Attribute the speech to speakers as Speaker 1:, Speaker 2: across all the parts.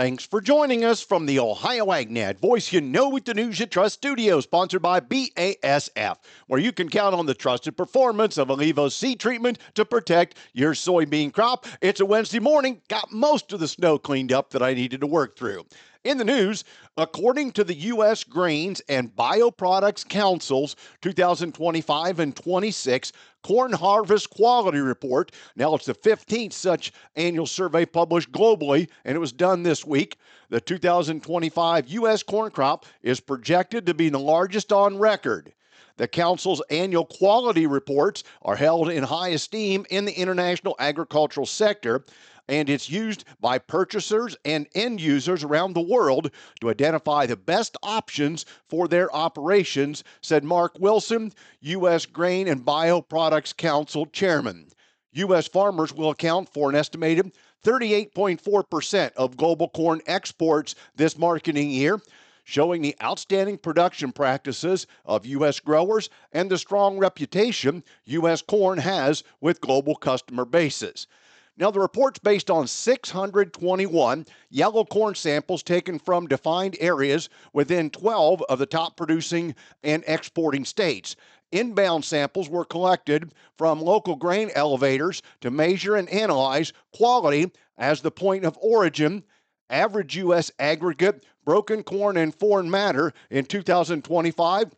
Speaker 1: Thanks for joining us from the Ohio AgNet Voice You Know with the News You Trust studio, sponsored by BASF, where you can count on the trusted performance of Allivo seed treatment to protect your soybean crop. It's a Wednesday morning, got most of the snow cleaned up that I needed to work through. In the news, according to the U.S. Grains and Bioproducts Council's 2025 and 26 Corn Harvest Quality Report, now it's the 15th such annual survey published globally, and it was done this week. The 2025 U.S. corn crop is projected to be the largest on record. The Council's annual quality reports are held in high esteem in the international agricultural sector, and it's used by purchasers and end users around the world to identify the best options for their operations, said Mark Wilson, U.S. Grain and Bioproducts Council chairman. U.S. farmers will account for an estimated 38.4% of global corn exports this marketing year, showing the outstanding production practices of U.S. growers and the strong reputation U.S. corn has with global customer bases. Now, the report's based on 621 yellow corn samples taken from defined areas within 12 of the top producing and exporting states. Inbound samples were collected from local grain elevators to measure and analyze quality as the point of origin. Average U.S. aggregate broken corn and foreign matter in 2025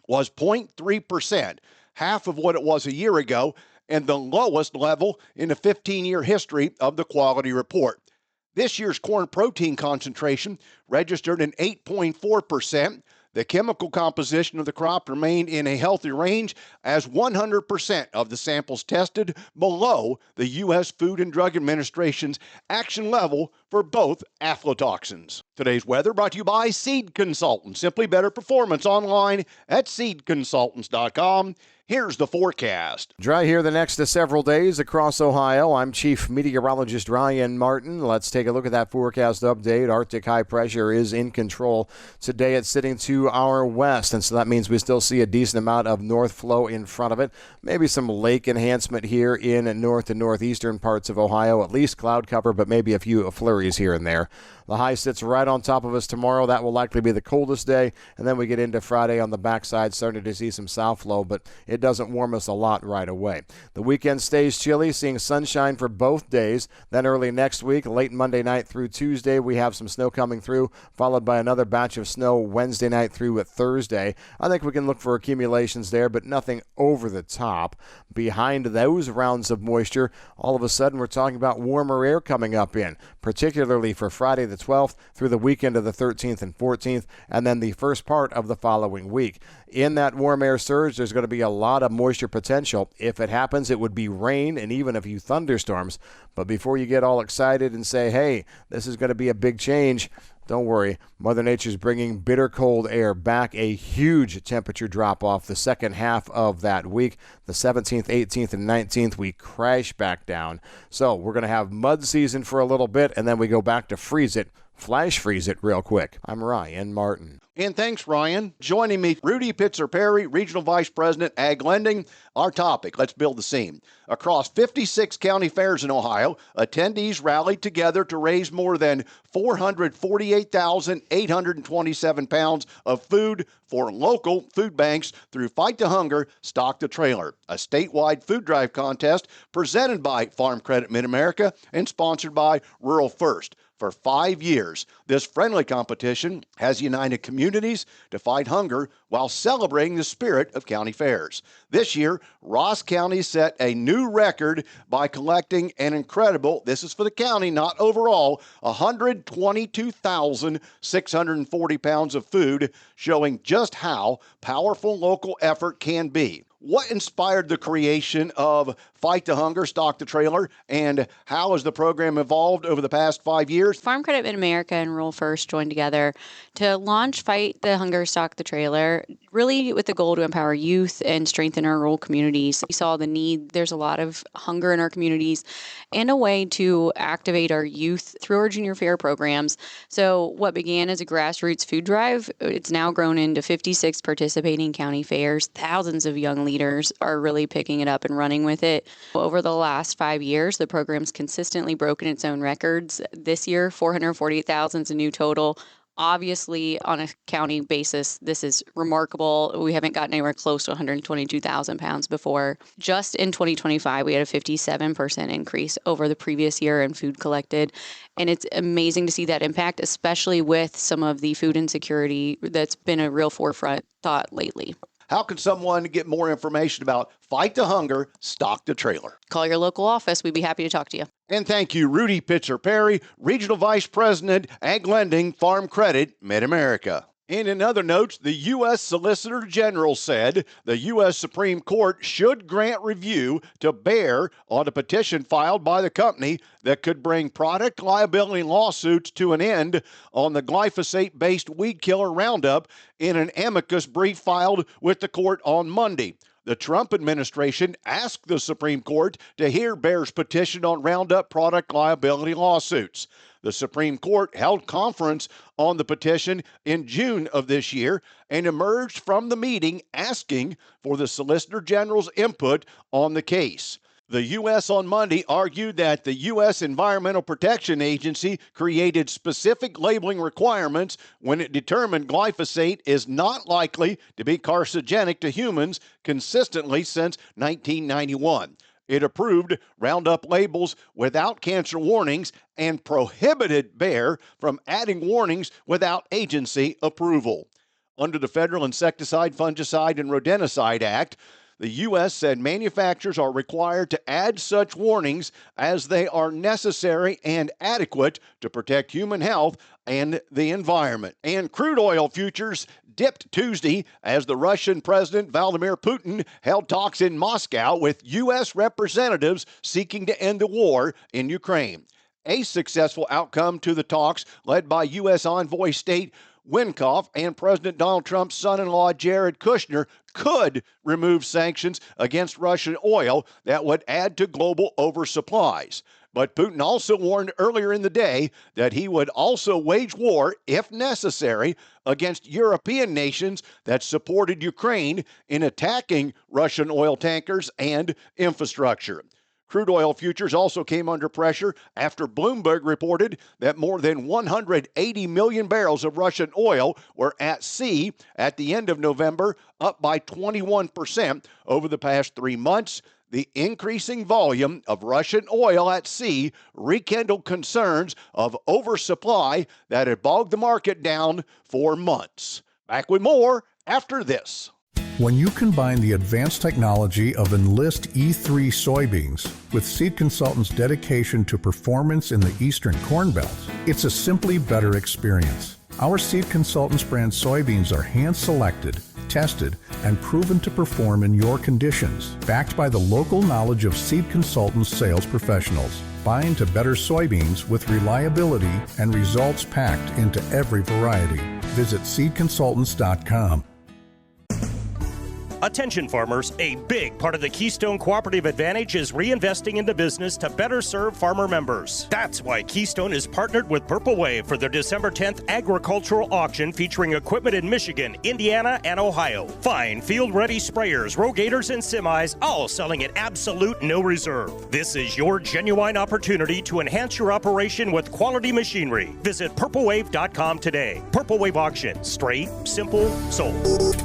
Speaker 1: was 0.3%, half of what it was a year ago, and the lowest level in the 15-year history of the quality report. This year's corn protein concentration registered an 8.4%. The chemical composition of the crop remained in a healthy range as 100% of the samples tested below the U.S. Food and Drug Administration's action level for both aflatoxins. Today's weather brought to you by Seed Consultants. Simply better performance online at seedconsultants.com. Here's the forecast.
Speaker 2: Dry here the next several days across Ohio. I'm Chief Meteorologist Ryan Martin. Let's take a look at that forecast update. Arctic high pressure is in control. Today it's sitting to our west, and so that means we still see a decent amount of north flow in front of it. Maybe some lake enhancement here in north and northeastern parts of Ohio. At least cloud cover, but maybe a few flurries here and there. The high sits right on top of us tomorrow. That will likely be the coldest day. And then we get into Friday on the backside, starting to see some south flow, but it doesn't warm us a lot right away. The weekend stays chilly, seeing sunshine for both days. Then early next week, late Monday night through Tuesday, we have some snow coming through, followed by another batch of snow Wednesday night through Thursday. I think we can look for accumulations there, but nothing over the top. Behind those rounds of moisture, all of a sudden we're talking about warmer air coming up in, particularly for Friday the 12th through the weekend of the 13th and 14th, and then the first part of the following week. In that warm air surge, there's going to be a lot of moisture potential. If it happens, it would be rain and even a few thunderstorms. But before you get all excited and say, hey, this is going to be a big change, don't worry. Mother Nature's bringing bitter cold air back, a huge temperature drop off the second half of that week. The 17th, 18th, and 19th, we crash back down. So we're going to have mud season for a little bit, and then we go back to freeze it. Flash freeze it real quick. I'm Ryan Martin.
Speaker 1: And thanks, Ryan. Joining me, Rudy Pitzer-Perry, Regional Vice President, Ag Lending. Our topic, let's build the scene. Across 56 county fairs in Ohio, attendees rallied together to raise more than 448,827 pounds of food for local food banks through Fight the Hunger, Stock the Trailer, a statewide food drive contest presented by Farm Credit Mid-America and sponsored by Rural First. For 5 years, this friendly competition has united communities to fight hunger while celebrating the spirit of county fairs. This year, Ross County set a new record by collecting an incredible, this is for the county, not overall, 122,640 pounds of food, showing just how powerful local effort can be. What inspired the creation of Fight the Hunger, Stock the Trailer, and how has the program evolved over the past 5 years?
Speaker 3: Farm Credit Mid-America and Rural First joined together to launch Fight the Hunger, Stock the Trailer, really with the goal to empower youth and strengthen our rural communities. We saw the need. There's a lot of hunger in our communities and a way to activate our youth through our junior fair programs. So what began as a grassroots food drive, it's now grown into 56 participating county fairs. Thousands of young leaders are really picking it up and running with it. Over the last 5 years, the program's consistently broken its own records. This year, 448,000 is a new total. Obviously, on a county basis, this is remarkable. We haven't gotten anywhere close to 122,000 pounds before. Just in 2025, we had a 57% increase over the previous year in food collected. And it's amazing to see that impact, especially with some of the food insecurity that's been a real forefront thought lately.
Speaker 1: How can someone get more information about Fight the Hunger, Stock the Trailer?
Speaker 3: Call your local office. We'd be happy to talk to you.
Speaker 1: And thank you, Rudy Pitzer Perry, Regional Vice President, Ag Lending, Farm Credit, Mid-America. And in other notes, the U.S. Solicitor General said the U.S. Supreme Court should grant review to Bayer on a petition filed by the company that could bring product liability lawsuits to an end on the glyphosate-based weed killer Roundup in an amicus brief filed with the court on Monday. The Trump administration asked the Supreme Court to hear Bayer's petition on Roundup product liability lawsuits. The Supreme Court held conference on the petition in June of this year and emerged from the meeting asking for the Solicitor General's input on the case. The U.S. on Monday argued that the U.S. Environmental Protection Agency created specific labeling requirements when it determined glyphosate is not likely to be carcinogenic to humans consistently since 1991. It approved Roundup labels without cancer warnings and prohibited Bayer from adding warnings without agency approval. Under the Federal Insecticide, Fungicide, and Rodenticide Act, the U.S. said manufacturers are required to add such warnings as they are necessary and adequate to protect human health and the environment. And crude oil futures dipped Tuesday as the Russian President Vladimir Putin held talks in Moscow with U.S. representatives seeking to end the war in Ukraine. A successful outcome to the talks led by U.S. Envoy State Wynkoff and President Donald Trump's son-in-law Jared Kushner could remove sanctions against Russian oil that would add to global oversupplies. But Putin also warned earlier in the day that he would also wage war, if necessary, against European nations that supported Ukraine in attacking Russian oil tankers and infrastructure. Crude oil futures also came under pressure after Bloomberg reported that more than 180 million barrels of Russian oil were at sea at the end of November, up by 21% over the past 3 months. The increasing volume of Russian oil at sea rekindled concerns of oversupply that had bogged the market down for months. Back with more after this.
Speaker 4: When you combine the advanced technology of Enlist E3 soybeans with Seed Consultants' dedication to performance in the Eastern Corn Belt, it's a simply better experience. Our Seed Consultants brand soybeans are hand-selected, tested, and proven to perform in your conditions, backed by the local knowledge of Seed Consultants sales professionals. Bind to better soybeans with reliability and results packed into every variety. Visit seedconsultants.com.
Speaker 5: Attention farmers, a big part of the Keystone Cooperative Advantage is reinvesting in the business to better serve farmer members. That's why Keystone is partnered with Purple Wave for their December 10th agricultural auction featuring equipment in Michigan, Indiana, and Ohio. Fine field-ready sprayers, rogators, and semis, all selling at absolute no reserve. This is your genuine opportunity to enhance your operation with quality machinery. Visit purplewave.com today. Purple Wave Auction. Straight, simple, sold.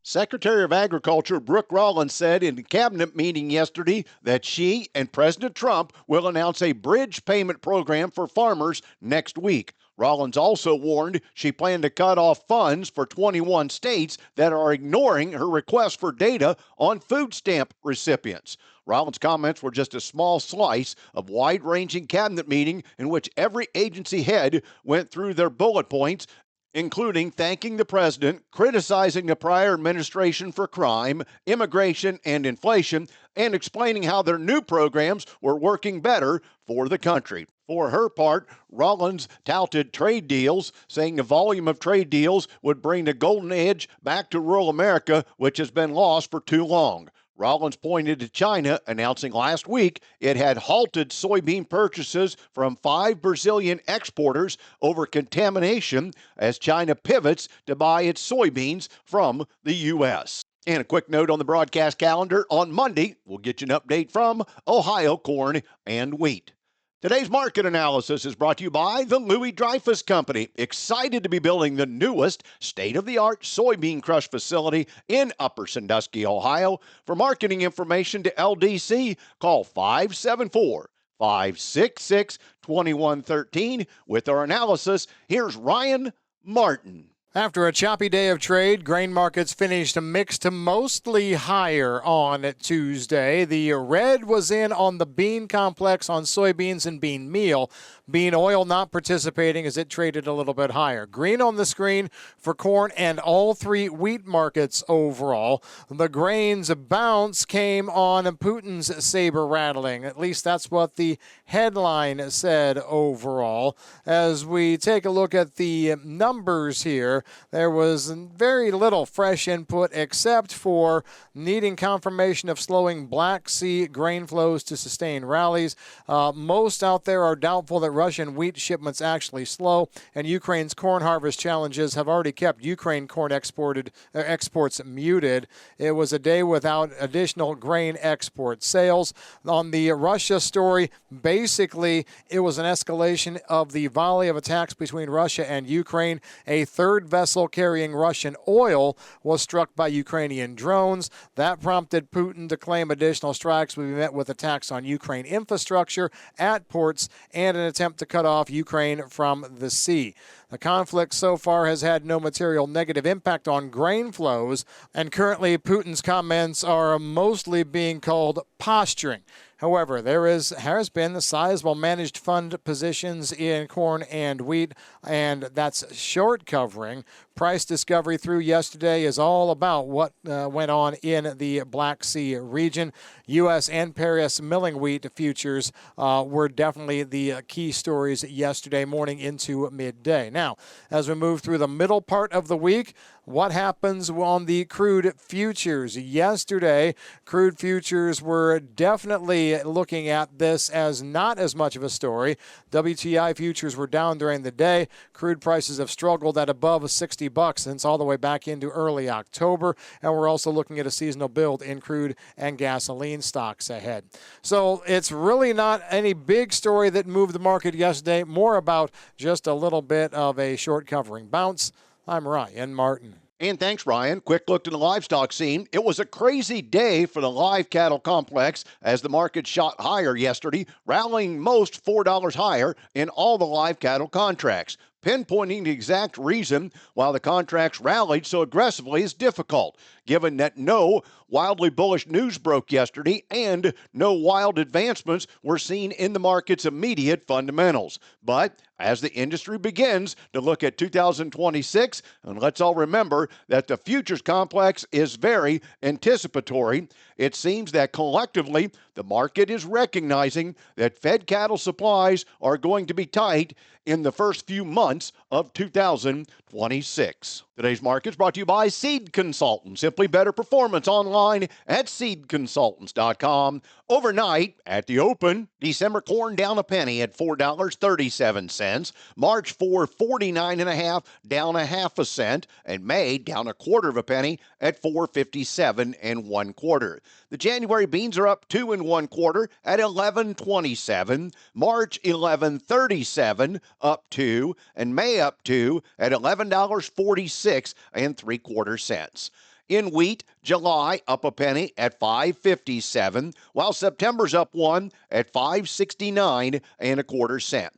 Speaker 1: Secretary of Agriculture Brooke Rollins said in a cabinet meeting yesterday that she and President Trump will announce a bridge payment program for farmers next week. Rollins also warned she planned to cut off funds for 21 states that are ignoring her request for data on food stamp recipients. Rollins' comments were just a small slice of wide-ranging cabinet meeting in which every agency head went through their bullet points, including thanking the president, criticizing the prior administration for crime, immigration, and inflation, and explaining how their new programs were working better for the country. For her part, Rollins touted trade deals, saying the volume of trade deals would bring the golden age back to rural America, which has been lost for too long. Rollins pointed to China, announcing last week it had halted soybean purchases from 5 Brazilian exporters over contamination as China pivots to buy its soybeans from the U.S. And a quick note on the broadcast calendar. On Monday, we'll get you an update from Ohio Corn and Wheat. Today's market analysis is brought to you by the Louis Dreyfus Company. Excited to be building the newest state-of-the-art soybean crush facility in Upper Sandusky, Ohio. For marketing information to LDC, call 574-566-2113. With our analysis, here's Ryan Martin.
Speaker 2: After a choppy day of trade, grain markets finished mixed to mostly higher on Tuesday. The red was in on the bean complex on soybeans and bean meal. Bean oil not participating as it traded a little bit higher. Green on the screen for corn and all three wheat markets overall. The grains bounce came on Putin's saber rattling. At least that's what the headline said overall. As we take a look at the numbers here, there was very little fresh input except for needing confirmation of slowing Black Sea grain flows to sustain rallies. Most out there are doubtful that Russian wheat shipments actually slow, and Ukraine's corn harvest challenges have already kept Ukraine corn exports muted. It was a day without additional grain export sales. On the Russia story, basically it was an escalation of the volley of attacks between Russia and Ukraine. A third vessel carrying Russian oil was struck by Ukrainian drones. That prompted Putin to claim additional strikes would be met with attacks on Ukraine infrastructure at ports and an attempt to cut off Ukraine from the sea. The conflict so far has had no material negative impact on grain flows, and currently Putin's comments are mostly being called posturing. However, there has been sizable managed fund positions in corn and wheat, and that's short covering. Price discovery through yesterday is all about what went on in the Black Sea region. U.S. and Paris milling wheat futures were definitely the key stories yesterday morning into midday. Now, as we move through the middle part of the week, what happens on the crude futures? Yesterday, crude futures were definitely looking at this as not as much of a story. WTI futures were down during the day. Crude prices have struggled at above $60 since all the way back into early October, and we're also looking at a seasonal build in crude and gasoline stocks ahead. So it's really not any big story that moved the market yesterday, more about just a little bit of a short covering bounce. I'm Ryan Martin.
Speaker 1: And thanks, Ryan. Quick look to the livestock scene. It was a crazy day for the live cattle complex as the market shot higher yesterday, rallying most $4 higher in all the live cattle contracts. Pinpointing the exact reason why the contracts rallied so aggressively is difficult, given that no wildly bullish news broke yesterday and no wild advancements were seen in the market's immediate fundamentals. But as the industry begins to look at 2026, and let's all remember that the futures complex is very anticipatory, it seems that collectively the market is recognizing that fed cattle supplies are going to be tight in the first few months of 2026. Today's market is brought to you by Seed Consultants. Simply better performance online at seedconsultants.com. Overnight at the open, December corn down a penny at $4.37. March 4.49.5 down a half a cent, and May down a quarter of a penny at $4.57 1/4. The January beans are up 2 1/4 at $11.27. March $11.37 up 2, and May up 2 at $11.46 3/4. In wheat, July up a penny at $5.57, while September's up 1 at $5.69 1/4.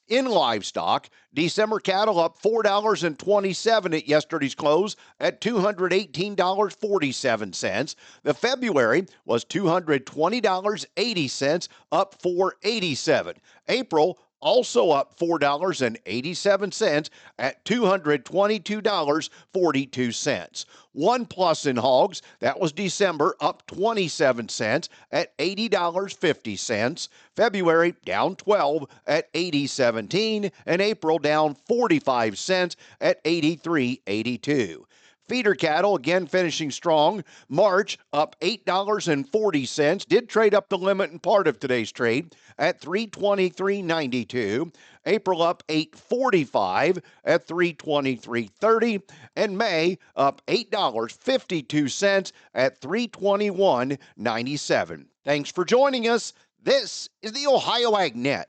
Speaker 1: In livestock, December cattle up $4.27 at yesterday's close at $218.47. The February was $220.80, up $4.87. April also up $4.87 at $222.42. One plus in hogs, that was December, up 27 cents at $80.50. February down 12 at $80.17, and April down 45 cents at $83.82. Feeder cattle again finishing strong. March up $8.40. Did trade up the limit in part of today's trade at $323.92. April up $8.45 at $323.30. And May up $8.52 at $321.97. Thanks for joining us. This is the Ohio AgNet.